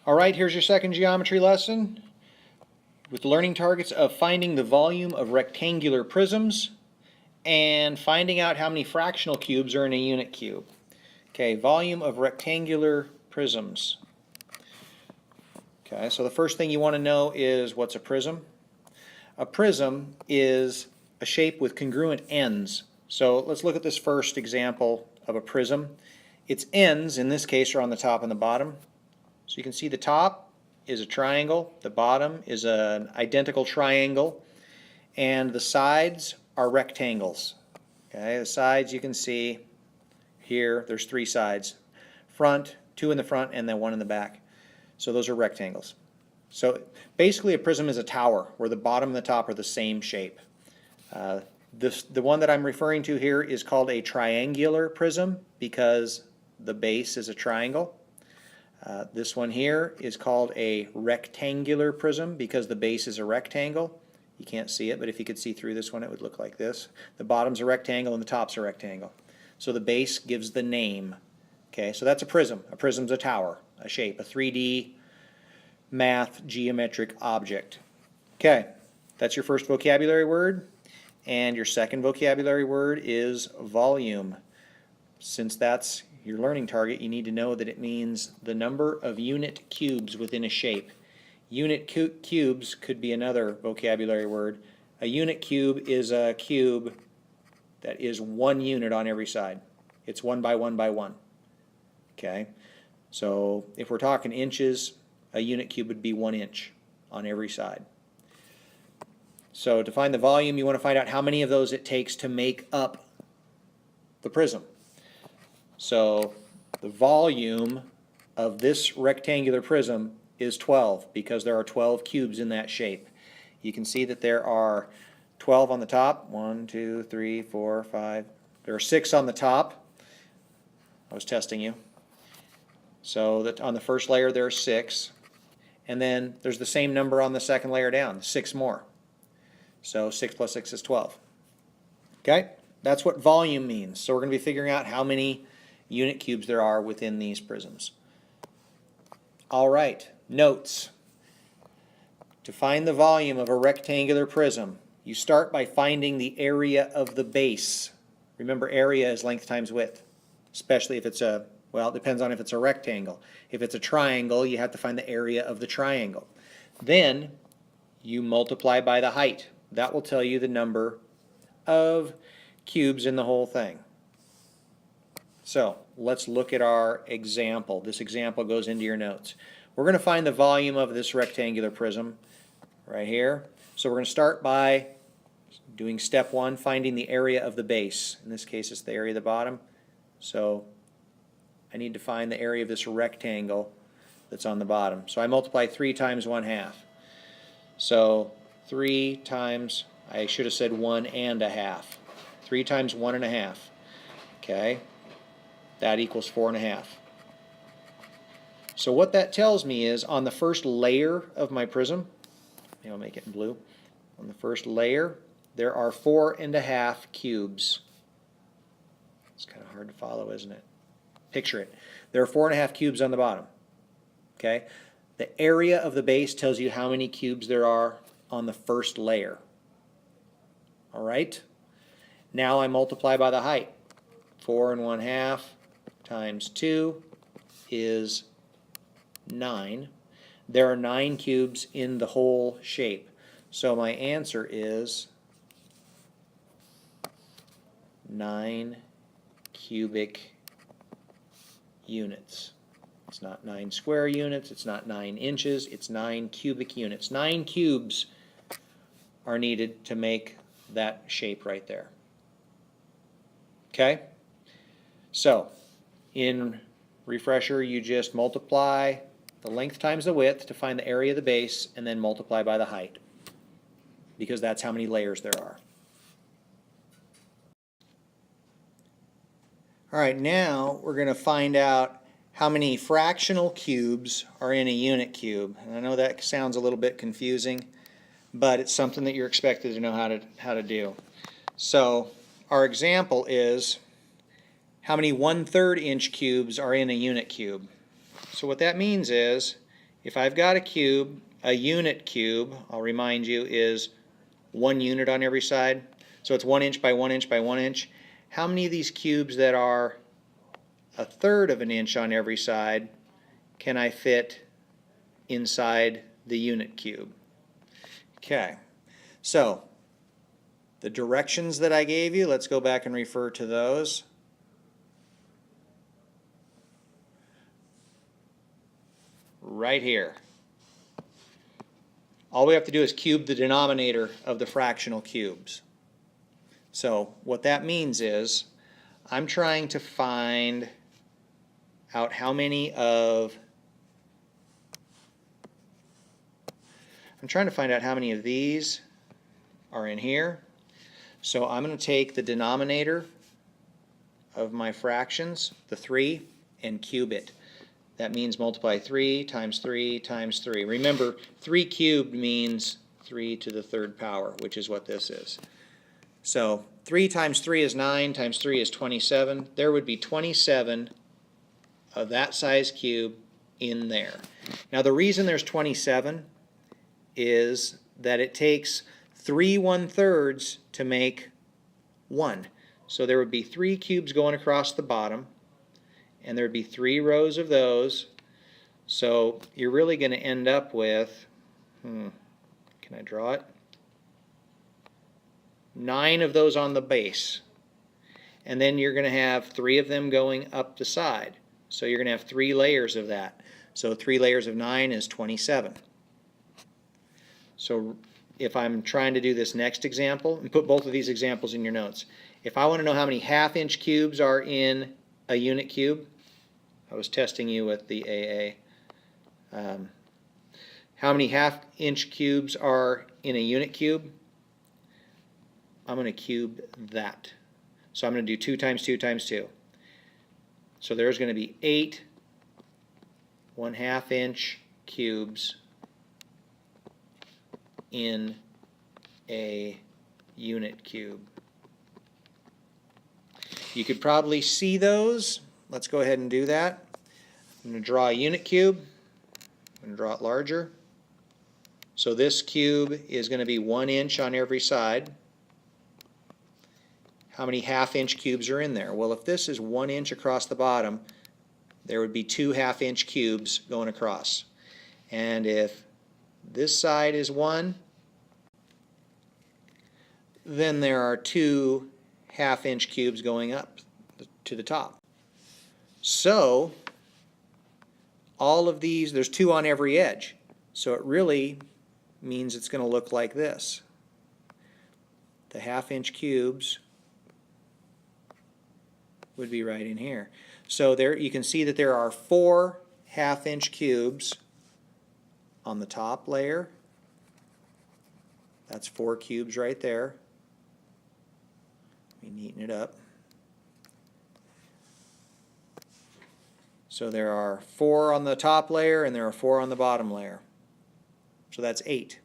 All right, here's your second geometry lesson with the learning targets of finding the volume of rectangular prisms and finding out how many fractional cubes are in a unit cube. Okay, volume of rectangular prisms. Okay, so the first thing you want to know is what's a prism? A prism is a shape with congruent ends. So let's look at this first example of a prism. Its ends, in this case, are on the top and the bottom. So you can see the top is a triangle, the bottom is an identical triangle, and the sides are rectangles. Okay, the sides you can see here, there's three sides. Front, two in the front, and then one in the back. So those are rectangles. So basically a prism is a tower where the bottom and the top are the same shape. The one that I'm referring to here is called a triangular prism because the base is a triangle. This one here is called a rectangular prism because the base is a rectangle. You can't see it, but if you could see through this one, it would look like this. The bottom's a rectangle and the top's a rectangle. So the base gives the name. Okay, so that's a prism. A prism's a tower, a shape, a 3D math geometric object. Okay, that's your first vocabulary word. And your second vocabulary word is volume. Since that's your learning target, you need to know that it means the number of unit cubes within a shape. Unit cubes could be another vocabulary word. A unit cube is a cube that is one unit on every side. It's 1 by 1 by 1. Okay, so if we're talking inches, a unit cube would be 1 inch on every side. So to find the volume, you want to find out how many of those it takes to make up the prism. So the volume of this rectangular prism is 12 because there are 12 cubes in that shape. You can see that there are 12 on the top. 1, 2, 3, 4, 5. There are 6 on the top. I was testing you. So that on the first layer there are 6. And then there's the same number on the second layer down, 6 more. So 6 plus 6 is 12. Okay? That's what volume means. So we're going to be figuring out how many unit cubes there are within these prisms. All right, notes. To find the volume of a rectangular prism, you start by finding the area of the base. Remember, area is length times width, especially if it's a, well, it depends on if it's a rectangle. If it's a triangle, you have to find the area of the triangle. Then you multiply by the height. That will tell you the number of cubes in the whole thing. So let's look at our example. This example goes into your notes. We're going to find the volume of this rectangular prism right here. So we're going to start by doing step 1, finding the area of the base. In this case, it's the area of the bottom. So I need to find the area of this rectangle that's on the bottom. So I multiply 3 times 1/2. So 3 times, I should have said 1 and a half. 3 times 1 1/2. Okay, that equals 4 1/2. So what that tells me is on the first layer of my prism, maybe I'll make it in blue. On the first layer, there are 4 1/2 cubes. It's kind of hard to follow, isn't it? Picture it. There are 4 1/2 cubes on the bottom. Okay, the area of the base tells you how many cubes there are on the first layer. All right. Now I multiply by the height. 4 1/2 times 2 is 9. There are 9 cubes in the whole shape. So my answer is 9 cubic units. It's not 9 square units, it's not 9 inches, it's 9 cubic units. 9 cubes are needed to make that shape right there. Okay? So, in refresher, you just multiply the length times the width to find the area of the base, and then multiply by the height, because that's how many layers there are. All right, now we're going to find out how many fractional cubes are in a unit cube. And I know that sounds a little bit confusing, but it's something that you're expected to know how to do. So our example is how many 1/3 inch cubes are in a unit cube. So what that means is if I've got a cube, a unit cube, I'll remind you, is 1 unit on every side. So it's 1 inch by 1 inch by 1 inch. How many of these cubes that are 1/3 of an inch on every side can I fit inside the unit cube? Okay, so the directions that I gave you, let's go back and refer to those. Right here. All we have to do is cube the denominator of the fractional cubes. So what that means is I'm trying to find out how many of these are in here. So I'm going to take the denominator of my fractions, the 3, and cube it. That means multiply 3 times 3 times 3. Remember, 3 cubed means 3 to the 3rd power, which is what this is. So 3 times 3 is 9, times 3 is 27. There would be 27 of that size cube in there. Now the reason there's 27 is that it takes 3 1/3 to make 1. So there would be 3 cubes going across the bottom, and there would be 3 rows of those. So you're really going to end up with, can I draw it? 9 of those on the base. And then you're going to have 3 of them going up the side. So you're going to have 3 layers of that. So 3 layers of 9 is 27. So if I'm trying to do this next example, and put both of these examples in your notes, if I want to know how many 1/2-inch cubes are in a unit cube, I was testing you with the AA. How many 1/2-inch cubes are in a unit cube? I'm going to cube that. So I'm going to do 2 times 2 times 2. So there's going to be 8 1/2-inch cubes in a unit cube. You could probably see those. Let's go ahead and do that. I'm going to draw a unit cube. I'm going to draw it larger. So this cube is going to be 1 inch on every side. How many 1/2-inch cubes are in there? Well, if this is 1 inch across the bottom, there would be 2 1/2-inch cubes going across. And if this side is 1, then there are 2 1/2-inch cubes going up to the top. So all of these, there's 2 on every edge. So it really means it's going to look like this. The 1/2-inch cubes would be right in here. So there you can see that there are 4 1/2-inch cubes on the top layer. That's 4 cubes right there. Let me neaten it up. So there are 4 on the top layer and there are 4 on the bottom layer. So that's 8.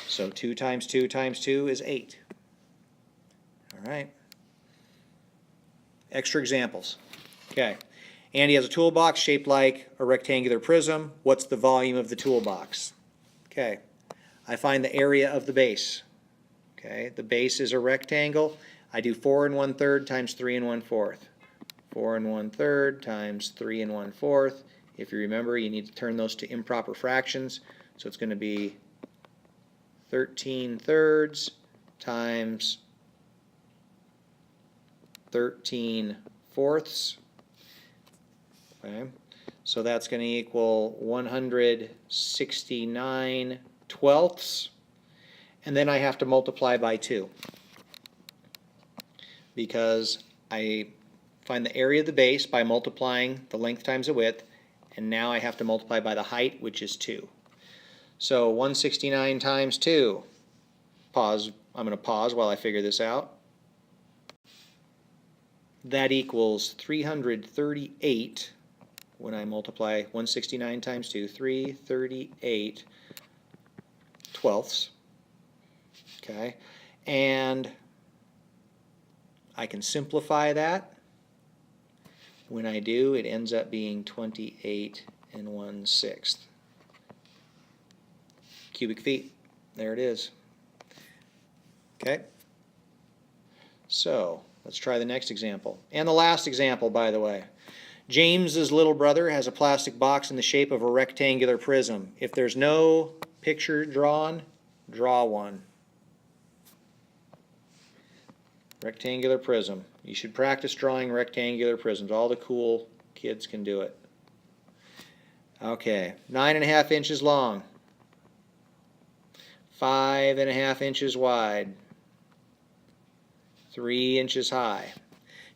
So 2 times 2 times 2 is 8. All right. Extra examples. Okay. Andy has a toolbox shaped like a rectangular prism. What's the volume of the toolbox? Okay. I find the area of the base. Okay. The base is a rectangle. I do 4 1/3 times 3 1/4. 4 1/3 times 3 1/4. If you remember, you need to turn those to improper fractions. So it's going to be 13/3 times 13/4. Okay. So that's going to equal 169/12. And then I have to multiply by 2. Because I find the area of the base by multiplying the length times the width, and now I have to multiply by the height, which is 2. So 169 times 2. Pause. I'm going to pause while I figure this out. That equals 338 when I multiply 169 times 2, 338 twelfths. Okay, and I can simplify that. When I do, it ends up being 28 1/6. cubic feet. There it is. Okay. So let's try the next example. And the last example, by the way. James's little brother has a plastic box in the shape of a rectangular prism. If there's no picture drawn, draw one. Rectangular prism. You should practice drawing rectangular prisms. All the cool kids can do it. Okay, 9.5 inches long, 5.5 inches wide, 3 inches high.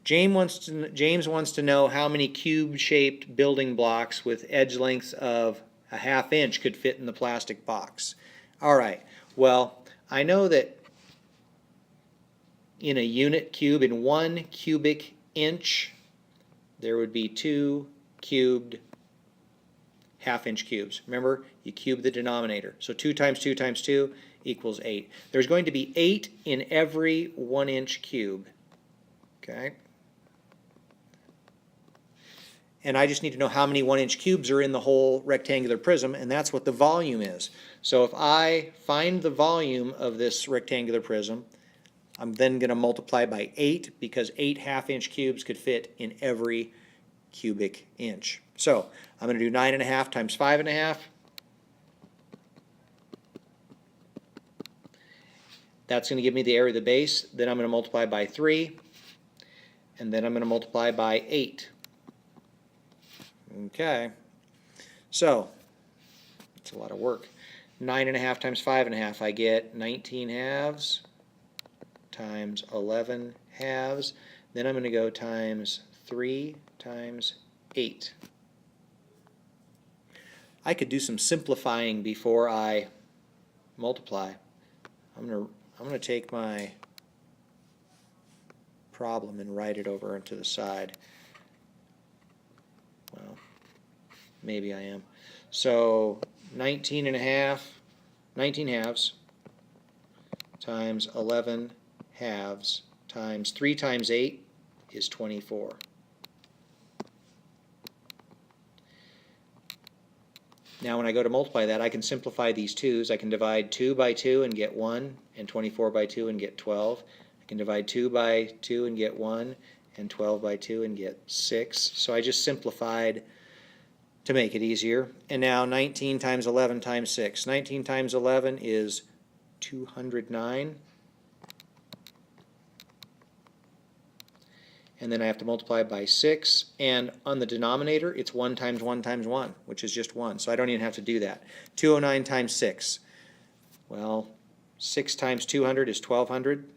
James wants to know how many cube-shaped building blocks with edge lengths of a 1/2 inch could fit in the plastic box. All right, well, I know that in a unit cube, in 1 cubic inch, there would be 2 cubed 1/2 inch cubes. Remember, you cube the denominator. So 2 times 2 times 2 equals 8. There's going to be 8 in every 1 inch cube. Okay? And I just need to know how many 1 inch cubes are in the whole rectangular prism, and that's what the volume is. So if I find the volume of this rectangular prism, I'm then going to multiply by 8 because 8 1/2 inch cubes could fit in every cubic inch. So I'm going to do 9.5 times 5.5. That's going to give me the area of the base. Then I'm going to multiply by 3. And then I'm going to multiply by 8. Okay. So it's a lot of work. 9.5 times 5.5, I get 19 halves times 11 halves. Then I'm going to go times 3 times 8. I could do some simplifying before I multiply. I'm going to take my problem and write it over to the side. Well, maybe I am. So 19 halves times 11 halves times 3 times 8 is 24. Now when I go to multiply that, I can simplify these 2's. I can divide 2 by 2 and get 1, and 24 by 2 and get 12. I can divide 2 by 2 and get 1, and 12 by 2 and get 6. So I just simplified to make it easier. And now 19 times 11 times 6. 19 times 11 is 209. And then I have to multiply by 6, and on the denominator it's 1 times 1 times 1, which is just 1, so I don't even have to do that. 209 times 6. Well, 6 times 200 is 1200.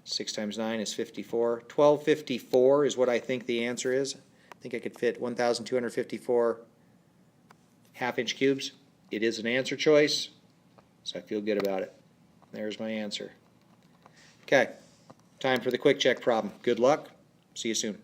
6 times 9 is 54. 1254 is what I think the answer is. I think I could fit 1,254 1/2 inch cubes. It is an answer choice, so I feel good about it. There's my answer. Okay, time for the quick check problem. Good luck. See you soon.